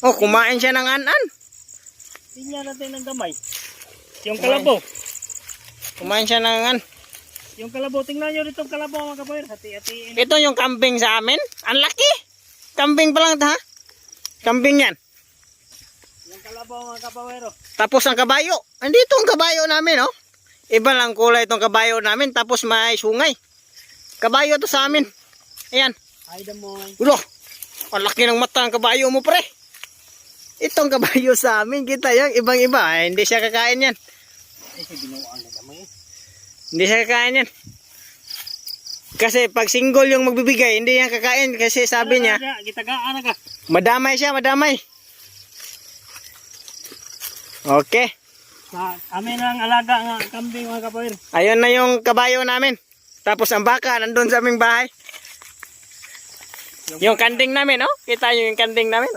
Oh, kumain siya ng anan. Tingnan natin ng gamay. Yung kalabaw. Kumain siya ng anan. Yung kalabaw, tingnan nyo dito ang kalabaw mga kapower. Hati-hatiin. Ito yung kambing sa amin. Ang laki. Kambing pa lang ito, ha? Kambing yan. Yung kalabaw mga kapower. Tapos ang kabayo. Andito ang kabayo namin, oh. Iba lang kulay itong kabayo namin. Tapos may sungay. Kabayo to sa amin. Ayan. Ay, damoy. Ulo. Ang laki ng mata ng kabayo mo, pre. Itong kabayo sa amin. Kita yung ibang-iba. Ay, hindi siya kakain yan. Ay, binuang na damoy. Hindi siya kakain yan. Kasi pag single yung magbibigay, hindi yan kakain. Kasi sabi niya, gitagaan na ka. madamay siya, madamay. Okay. Sa amin ang alaga nga kambing mga kapower. Ayun na yung kabayo namin. Tapos ang baka, nandun sa aming bahay. Yung kanding namin, oh. Kita nyo yung kanding namin.